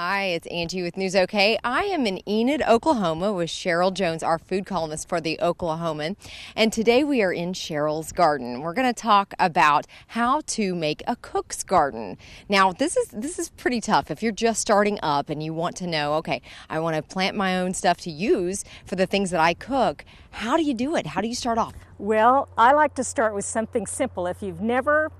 Hi, it's Angie with News OK. I am in Enid, Oklahoma with Sherrel Jones, our food columnist for the Oklahoman. And today we are in Sherrel's garden. We're going to talk about how to make a cook's garden. Now, this is pretty tough. If you're just starting up and you want to know, okay, I want to plant my own stuff to use for the things that I cook, how do you do it? How do you start off? Well, I like to start with something simple. If you've never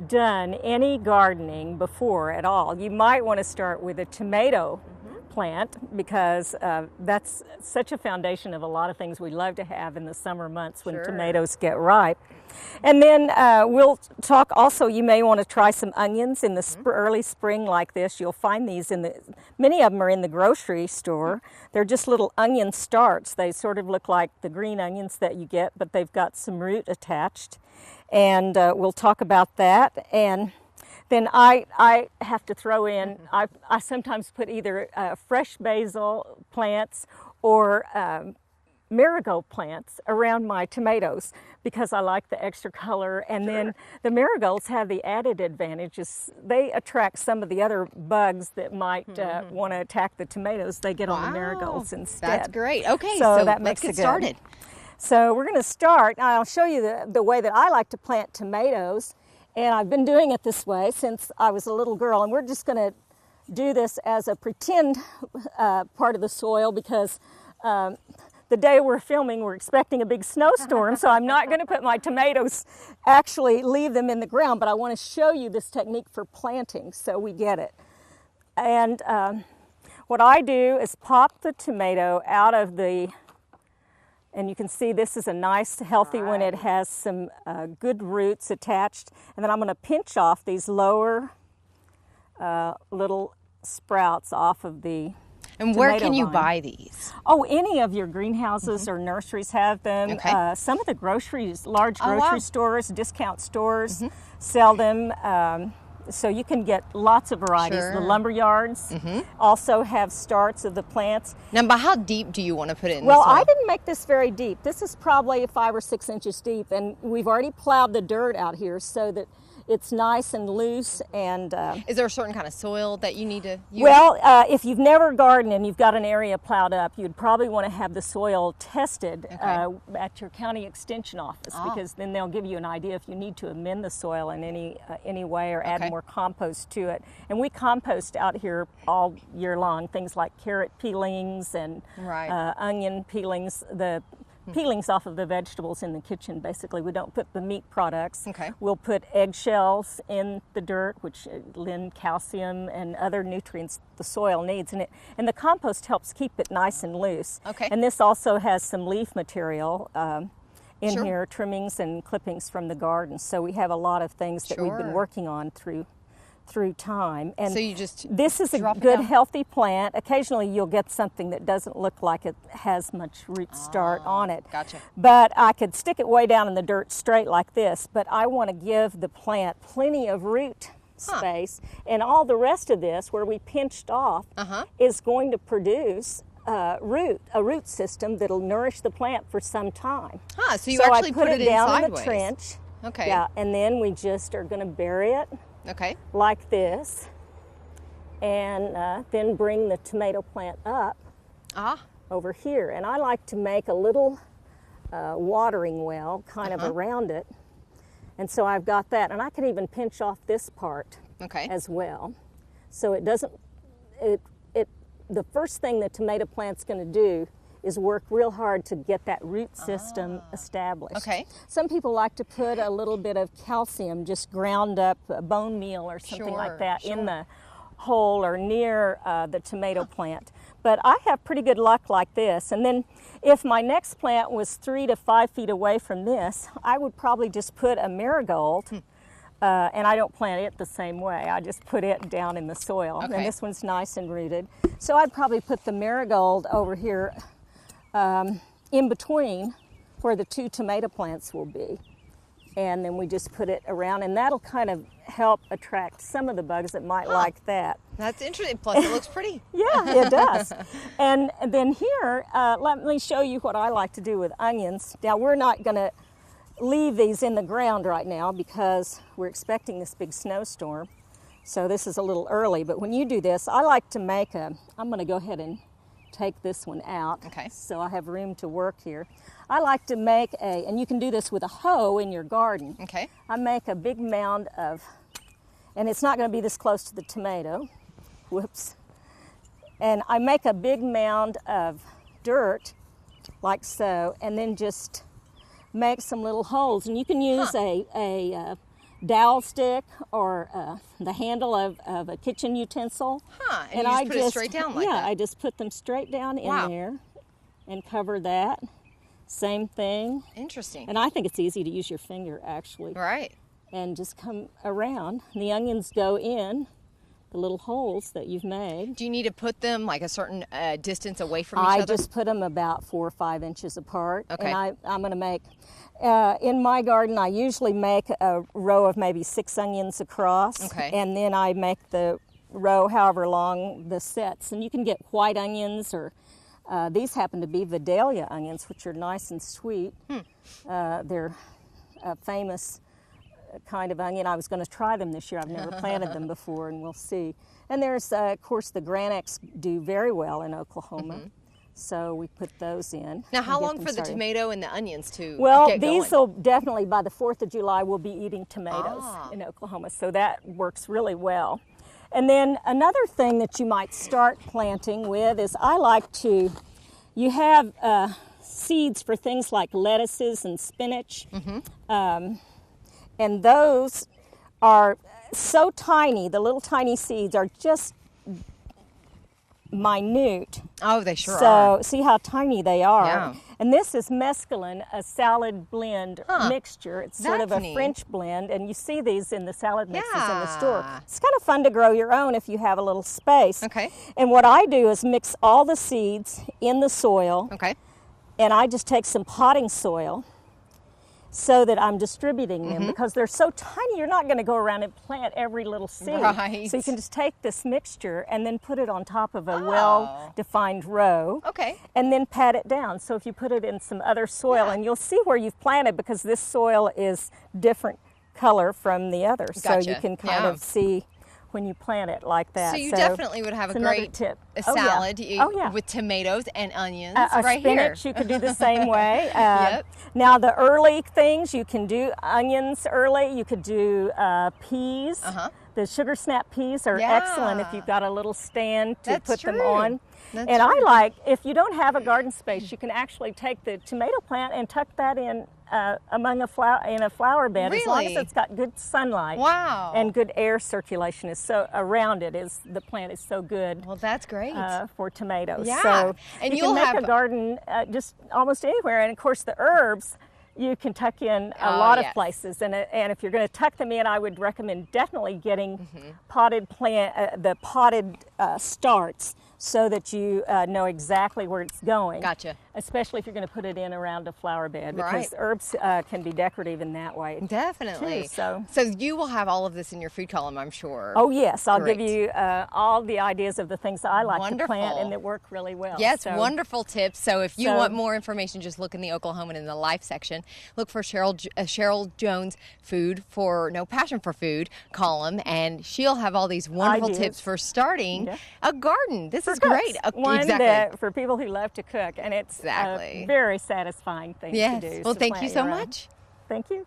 done any gardening before at all, you might want to start with a tomato plant, because that's such a foundation of a lot of things we love to have in the summer months when tomatoes get ripe. And then we'll talk also, you may want to try some onions in the early spring like this. You'll find these many of them are in the grocery store. They're just little onion starts. They sort of look like the green onions that you get, but they've got some root attached. And we'll talk about that. And then I have to throw in, I sometimes put either fresh basil plants or marigold plants around my tomatoes because I like the extra color. And then the marigolds have the added advantages. They attract some of the other bugs that might want to attack the tomatoes. They get on the marigolds instead. That's great. Okay, so so that let's makes get it good. started. So we're going to start. I'll show you the way that I like to plant tomatoes. And I've been doing it this way since I was a little girl. And we're just going to do this as a pretend part of the soil because the day we're filming, we're expecting a big snowstorm. So I'm not going to put my tomatoes, actually leave them in the ground. But I want to show you this technique for planting so we get it. And what I do is pop the tomato out of the... And you can see this is a nice, healthy one. It has some good roots attached. And then I'm going to pinch off these lower little sprouts off of the And where tomato can you vine. buy these? Oh, any of your greenhouses or nurseries have them. Okay. Some of the large grocery stores, discount stores sell them. So you can get lots of varieties. The lumber yards also have starts of the plants. Now, but how deep do you want to put it in Well, the soil? I didn't make this very deep. This is probably 5 or 6 inches deep, and we've already plowed the dirt out here so that it's nice and loose. And Is there a certain kind of soil that you need to use? well, if you've never gardened and you've got an area plowed up, you'd probably want to have the soil tested at your county extension office, because then they'll give you an idea if you need to amend the soil in any way or add more compost to it. And we compost out here all year long, things like carrot peelings and onion peelings, the peelings off of the vegetables in the kitchen. Basically, we don't put the meat products. We'll put eggshells in the dirt, which lend calcium and other nutrients the soil needs, and the compost helps keep it nice and loose. And this also has some leaf material in here, trimmings and clippings from the garden. So we have a lot of things that we've been working on through time. And so you just this is a good healthy plant. Occasionally you'll get something that doesn't look like it has much root start on it. Gotcha. But I could stick it way down in the dirt straight like this, but I want to give the plant plenty of root space, and all the rest of this where we pinched off is going to produce a root system that'll nourish the plant for some time. So you actually I put it in down sideways. in the trench. Okay. Yeah, and then we just are going to bury it. Like this, and then bring the tomato plant up over here. And I like to make a little watering well kind of around it. And so I've got that. And I could even pinch off this part as well. So it doesn't, the first thing the tomato plant's going to do is work real hard to get that root system established. Some people like to put a little bit of calcium, just ground up bone meal or something like that in the hole or near the tomato plant. But I have pretty good luck like this. And then if my next plant was 3 to 5 feet away from this, I would probably just put a marigold. And I don't plant it the same way. I just put it down in the soil. And this one's nice and rooted. So I'd probably put the marigold over here in between where the 2 tomato plants will be. And then we just put it around, and that'll kind of help attract some of the bugs that might like that. That's interesting. Plus, it looks pretty. Yeah, it does. And then here, let me show you what I like to do with onions. Now, we're not going to leave these in the ground right now because we're expecting this big snowstorm. So this is a little early, but when you do this, I like to make I'm going to go ahead and take this one out. Okay. So I have room to work here. I like to make and you can do this with a hoe in your garden. Okay. I make a big mound of, and it's not going to be this close to the tomato. Whoops. And I make a big mound of dirt, like so, and then just make some little holes. And you can use a dowel stick or the handle of a kitchen utensil. And you just put it straight down like that? Yeah, I just put them straight down in there and cover that. Same thing. Interesting. And I think it's easy to use your finger, actually. Right. And just come around. The onions go in the little holes that you've made. Do you need to put them like a certain distance away from each other? I just put them about 4 or 5 inches apart. Okay. And I'm going to make, in my garden, I usually make a row of maybe 6 onions across. Okay. And then I make the row however long the sets. And you can get white onions, or these happen to be Vidalia onions, which are nice and sweet. They're a famous kind of onion. I was going to try them this year. I've never planted them before, and we'll see. And there's, of course, the Granics do very well in Oklahoma. So we put those in. Now, how long for the tomato and the onions to get Well, these will definitely, by the 4th of July, we'll be eating tomatoes in Oklahoma. So that works really well. And then another thing that you might start planting with is I like to, you have seeds for things like lettuces and spinach. And those are so tiny, the little tiny seeds are just minute. Oh, they sure are. So see how tiny they are. Yeah. And this is mesclun, a salad blend mixture. It's sort of a French blend, and you see these in the salad mixes in the store. It's kind of fun to grow your own if you have a little space. Okay. And what I do is mix all the seeds in the soil. Okay. And I just take some potting soil so that I'm distributing them, because they're so tiny, you're not going to go around and plant every little seed. Right. So you can just take this mixture and then put it on top of a well-defined row. Okay. And then pat it down. So if you put it in some other soil, and you'll see where you've planted, because this soil is different color from the other. Gotcha. So you can kind of see when you plant it like that. So you definitely would have a great tip. Salad with tomatoes and onions right spinach, here. you could do the same way. Now the early things, you can do onions early. You could do peas. The sugar snap peas are excellent if you've got a little stand to put them on. And I like, if you don't have a garden space, you can actually take the tomato plant and tuck that in among a flower bed, as long as it's got good sunlight. Wow. And good air circulation is so around it. The plant is so good. Well, that's great for tomatoes. Yeah. So and you can make a garden just almost anywhere. And of course, the herbs you can tuck in a lot of places. And if you're going to tuck them in, I would recommend definitely getting potted the potted starts, so that you know exactly where it's going. Gotcha. Especially if you're going to put it in around a flower bed, because herbs can be decorative in that way. Definitely. Too, so you will have all of this in your food column, I'm sure. Oh yes, I'll give you all the ideas of the things that I like to plant and that work really well. Yes, wonderful tips. So if you want more information, just look in the Oklahoman in the Life section. Look for Sherrel Jones Passion for Food column, and she'll have all these wonderful tips for starting a garden. This is great. One that for people who love to cook, and it's a very satisfying thing to do. Well, thank you so much. Thank you.